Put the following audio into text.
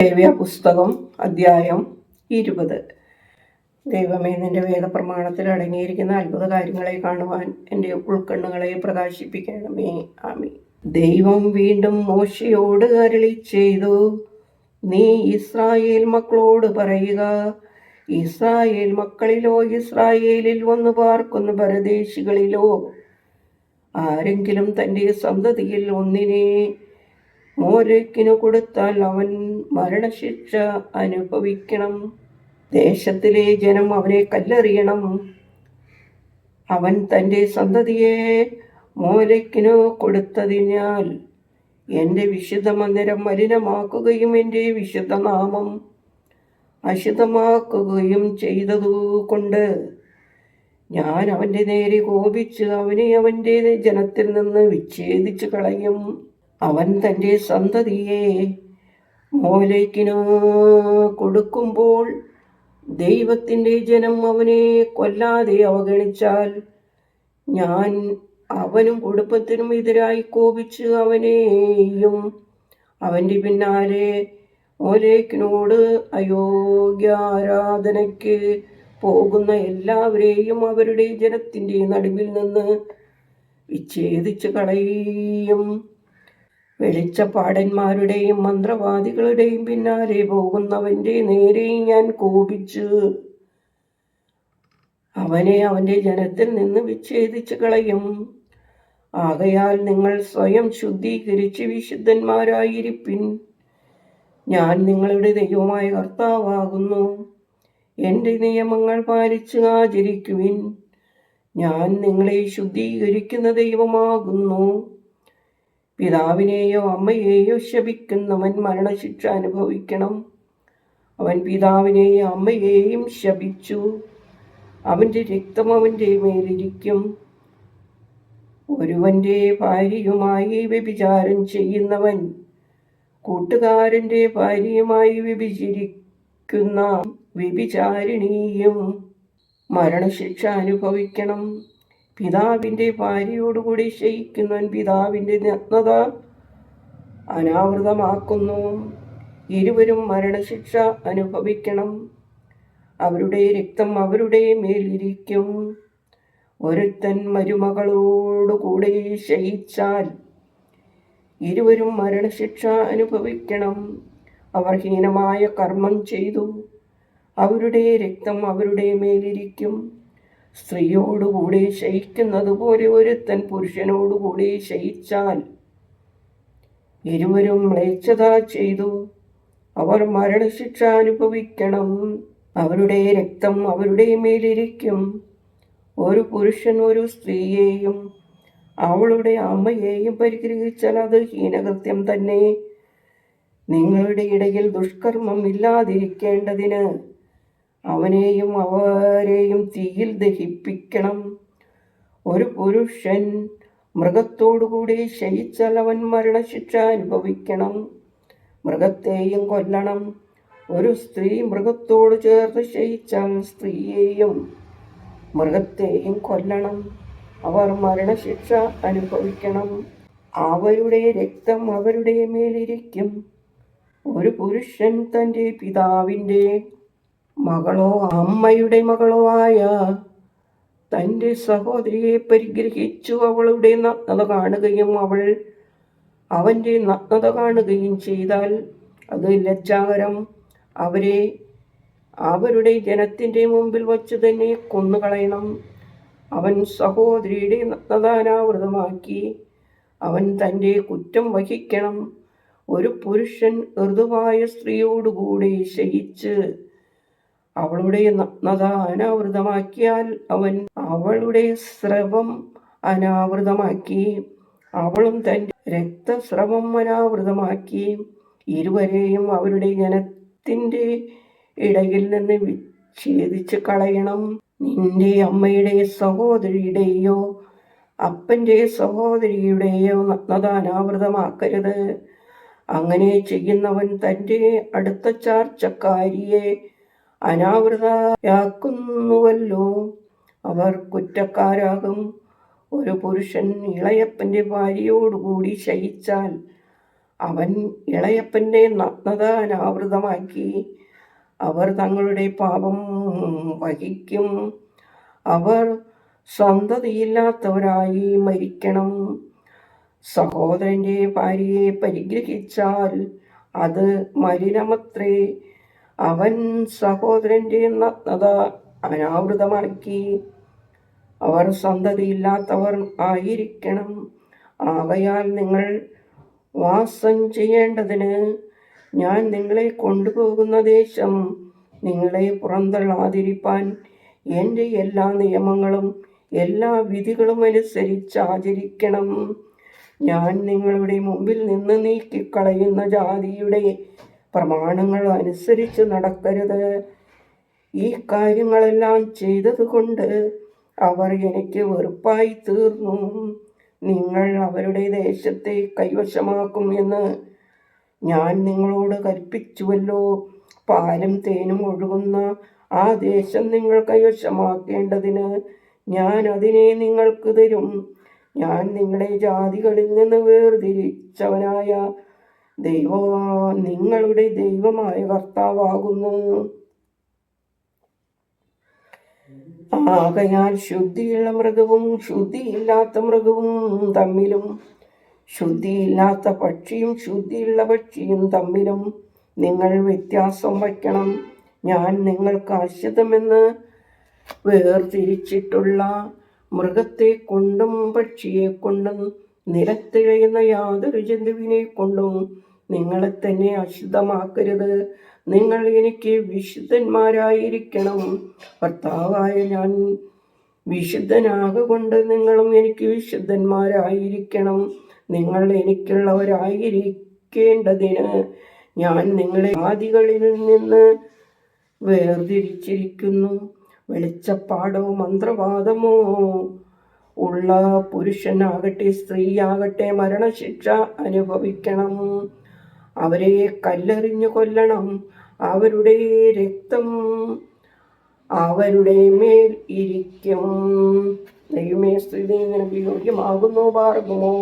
ലേവ്യ പുസ്തകം അധ്യായം 20. ദൈവമേ, നിന്റെ വേദപ്രമാണത്തിൽ അടങ്ങിയിരിക്കുന്ന അത്ഭുത കാര്യങ്ങളെ കാണുവാൻ എൻ്റെ ഉൾക്കണ്ണുകളെ പ്രകാശിപ്പിക്കണമേ. ആമീൻ. ദൈവം വീണ്ടും മോശയോട് അരുളി ചെയ്തു, നീ ഇസ്രായേൽ മക്കളോട് പറയുക, ഇസ്രായേൽ മക്കളിലോ ഇസ്രായേലിൽ വന്നു പാർക്കുന്ന പരദേശികളിലോ ആരെങ്കിലും തൻ്റെ സന്തതിയിൽ ഒന്നിനെ മോലെക്കിനു കൊടുത്താൽ അവൻ മരണശിക്ഷ അനുഭവിക്കണം. ദേശത്തിലെ ജനം അവനെ കല്ലെറിയണം. അവൻ തൻ്റെ സന്തതിയെ മോലെക്കിനു കൊടുത്തതിനാൽ എൻ്റെ വിശുദ്ധ മന്ദിരം മലിനമാക്കുകയും എൻ്റെ വിശുദ്ധ നാമം അശുദ്ധമാക്കുകയും ചെയ്തതുകൊണ്ട് ഞാൻ അവൻ്റെ നേരെ കോപിച്ച് അവനെ അവൻ്റെ ജനത്തിൽ നിന്ന് വിച്ഛേദിച്ചു കളയും. അവൻ തൻ്റെ സന്തതിയെ മോലെക്കിനു കൊടുക്കുമ്പോൾ ദൈവത്തിൻ്റെ ജനം അവനെ കൊല്ലാതെ അവഗണിച്ചാൽ ഞാൻ അവനും കുടുംബത്തിനും എതിരായി കോപിച്ച് അവനെയും അവൻ്റെ പിന്നാലെ മോലെക്കിനോട് അയോഗ്യ ആരാധനയ്ക്ക് പോകുന്ന എല്ലാവരെയും അവരുടെ ജനത്തിൻ്റെ നടുവിൽ നിന്ന് വിച്ഛേദിച്ചു കളയും. വെളിച്ചപ്പാടന്മാരുടെയും മന്ത്രവാദികളുടെയും പിന്നാലെ പോകുന്നവൻ്റെ നേരെ ഞാൻ കോപിച്ച് അവനെ അവൻ്റെ ജനത്തിൽ നിന്ന് വിച്ഛേദിച്ചു കളയും. ആകയാൽ നിങ്ങൾ സ്വയം ശുദ്ധീകരിച്ച് വിശുദ്ധന്മാരായിരിപ്പിൻ. ഞാൻ നിങ്ങളുടെ ദൈവമായ കർത്താവാകുന്നു. എൻ്റെ നിയമങ്ങൾ പാലിച്ച് ആചരിക്കുവിൻ. ഞാൻ നിങ്ങളെ ശുദ്ധീകരിക്കുന്ന ദൈവമാകുന്നു. പിതാവിനെയോ അമ്മയെയോ ശപിക്കുന്നവൻ മരണശിക്ഷ അനുഭവിക്കണം. അവൻ പിതാവിനെയും അമ്മയെയും ശപിച്ചു, അവൻ്റെ രക്തം അവൻ്റെ മേലിരിക്കും. ഒരുവൻ്റെ ഭാര്യയുമായി വ്യഭിചാരം ചെയ്യുന്നവൻ കൂട്ടുകാരൻ്റെ ഭാര്യയുമായി വ്യഭിചരിക്കുന്ന വ്യഭിചാരിണിയും മരണശിക്ഷ അനുഭവിക്കണം. പിതാവിൻ്റെ ഭാര്യയോടുകൂടി ശയിക്കുന്നവൻ പിതാവിൻ്റെ നഗ്നത അനാവൃതമാക്കുന്നു. ഇരുവരും മരണശിക്ഷ അനുഭവിക്കണം. അവരുടെ രക്തം അവരുടെ മേലിരിക്കും. ഒരുത്തൻ മരുമകളോടുകൂടി ശയിച്ചാൽ ഇരുവരും മരണശിക്ഷ അനുഭവിക്കണം. അവർ ഹീനമായ കർമ്മം ചെയ്തു, അവരുടെ രക്തം അവരുടെ മേലിരിക്കും. സ്ത്രീയോടുകൂടി ശയിക്കുന്നത് പോലെ ഒരുത്തൻ പുരുഷനോടുകൂടി ശയിച്ചാൽ ഇരുവരും മ്ലേച്ഛത ചെയ്തു, അവർ മരണശിക്ഷ അനുഭവിക്കണം. അവരുടെ രക്തം അവരുടെ മേലിരിക്കും. ഒരു പുരുഷൻ ഒരു സ്ത്രീയെയും അവളുടെ അമ്മയെയും പരിഗ്രഹിച്ചാൽ അത് ഹീനകൃത്യം തന്നെ. നിങ്ങളുടെ ഇടയിൽ ദുഷ്കർമ്മം ഇല്ലാതിരിക്കേണ്ടതിന് അവനെയും അവരെയും തീയിൽ ദഹിപ്പിക്കണം. ഒരു പുരുഷൻ മൃഗത്തോടുകൂടി ശയിച്ചാൽ അവൻ മരണശിക്ഷ അനുഭവിക്കണം. മൃഗത്തെയും കൊല്ലണം. ഒരു സ്ത്രീ മൃഗത്തോട് ചേർത്ത് ശയിച്ചാൽ സ്ത്രീയെയും മൃഗത്തെയും കൊല്ലണം. അവർ മരണശിക്ഷ അനുഭവിക്കണം. അവരുടെ രക്തം അവരുടെ മേലിരിക്കും. ഒരു പുരുഷൻ തൻ്റെ പിതാവിൻ്റെ മകളോ അമ്മയുടെ മകളോ ആയ തൻ്റെ സഹോദരിയെ പരിഗ്രഹിച്ചു അവളുടെ നഗ്നത കാണുകയും അവൾ അവൻ്റെ നഗ്നത കാണുകയും ചെയ്താൽ അത് ലജ്ജാകരം. അവരെ അവരുടെ ജനത്തിൻ്റെ മുമ്പിൽ വച്ച് തന്നെ കൊന്നുകളയണം. അവൻ സഹോദരിയുടെ നഗ്നത അനാവൃതമാക്കി അവൻ തൻ്റെ കുറ്റം വഹിക്കണം. ഒരു പുരുഷൻ ഋതുവായ സ്ത്രീയോടുകൂടി ശയിച്ച് അവളുടെ നഗ്നത അനാവൃതമാക്കിയാൽ അവൻ അവളുടെ സ്രവം അനാവൃതമാക്കി, അവളും തൻ്റെ രക്തസ്രവം അനാവൃതമാക്കി. ഇരുവരെയും അവരുടെ ജനത്തിൻ്റെ ഇടയിൽ നിന്ന് വിച്ഛേദിച്ച് കളയണം. നിന്റെ അമ്മയുടെ സഹോദരിയുടെയോ അപ്പൻ്റെ സഹോദരിയുടെയോ നഗ്നത അനാവൃതമാക്കരുത്. അങ്ങനെ ചെയ്യുന്നവൻ തൻ്റെ അടുത്ത ചാർച്ചക്കാരിയെ അനാവൃതയാക്കുന്നുവല്ലോ. അവർ കുറ്റക്കാരാകും. ഒരു പുരുഷൻ ഇളയപ്പൻ്റെ ഭാര്യയോടുകൂടി ശയിച്ചാൽ അവൻ ഇളയപ്പൻ്റെ നഗ്നത അനാവൃതമാക്കി. അവർ തങ്ങളുടെ പാപം വഹിക്കും. അവർ സന്തതിയില്ലാത്തവരായി മരിക്കണം. സഹോദരൻ്റെ ഭാര്യയെ പരിഗ്രഹിച്ചാൽ അത് മലിനമത്രേ. അവൻ സഹോദരൻ്റെ നഗ്നത അനാവൃതമാക്കി. അവർ സന്തതിയില്ലാത്തവർ ആയിരിക്കണം. ആകയാൽ നിങ്ങൾ വാസം ചെയ്യേണ്ടതിന് ഞാൻ നിങ്ങളെ കൊണ്ടുപോകുന്ന ദേശം നിങ്ങളെ പുറന്തള്ളാതിരിപ്പാൻ എൻ്റെ എല്ലാ നിയമങ്ങളും എല്ലാ വിധികളും അനുസരിച്ച് ആചരിക്കണം. ഞാൻ നിങ്ങളുടെ മുമ്പിൽ നിന്ന് നീക്കിക്കളയുന്ന ജാതിയുടെ പ്രമാണങ്ങൾ അനുസരിച്ച് നടക്കരുത്. ഈ കാര്യങ്ങളെല്ലാം ചെയ്തതുകൊണ്ട് അവർ എനിക്ക് വെറുപ്പായി തീർന്നു. നിങ്ങൾ അവരുടെ ദേശത്തെ കൈവശമാക്കും എന്ന് ഞാൻ നിങ്ങളോട് കൽപ്പിച്ചുവല്ലോ. പാലും തേനും ഒഴുകുന്ന ആ ദേശം നിങ്ങൾ കൈവശമാക്കേണ്ടതിന് ഞാൻ അതിനെ നിങ്ങൾക്ക് തരും. ഞാൻ നിങ്ങളെ ജാതികളിൽ നിന്ന് വേർതിരിച്ചവനായ നിങ്ങളുടെ ദൈവമായ കർത്താവാകുന്നു. ആകയാൽ ശുദ്ധിയുള്ള മൃഗവും ശുദ്ധിയില്ലാത്ത മൃഗവും തമ്മിലും ശുദ്ധിയില്ലാത്ത പക്ഷിയും ശുദ്ധിയുള്ള പക്ഷിയും തമ്മിലും നിങ്ങൾ വ്യത്യാസം വയ്ക്കണം. ഞാൻ നിങ്ങൾക്ക് അശുദ്ധമെന്ന് വേർതിരിച്ചിട്ടുള്ള മൃഗത്തെ കൊണ്ടും പക്ഷിയെ കൊണ്ടും നിലത്തിഴയുന്ന യാതൊരു ജന്തുവിനെ കൊണ്ടും നിങ്ങളെ തന്നെ അശുദ്ധമാക്കരുത്. നിങ്ങൾ എനിക്ക് വിശുദ്ധന്മാരായിരിക്കണം. ഭർത്താവായ ഞാൻ വിശുദ്ധനാകൊണ്ട് നിങ്ങളും എനിക്ക് വിശുദ്ധന്മാരായിരിക്കണം. നിങ്ങൾ എനിക്കുള്ളവരായിരിക്കേണ്ടതിന് ഞാൻ നിങ്ങളെ ആദികളിൽ നിന്ന് വേർതിരിച്ചിരിക്കുന്നു. വെളിച്ചപ്പാടോ മന്ത്രവാദമോ ഉള്ള പുരുഷനാകട്ടെ സ്ത്രീയാകട്ടെ മരണശിക്ഷ അനുഭവിക്കണം. അവരെ കല്ലെറിഞ്ഞു കൊല്ലണം. അവരുടെ രക്തം അവരുടെ മേൽ ഇരിക്കും. ദൈവമേ, സ്തുതി നിനക്ക് യോഗ്യമാകുന്നു. പാർക്കുമോ.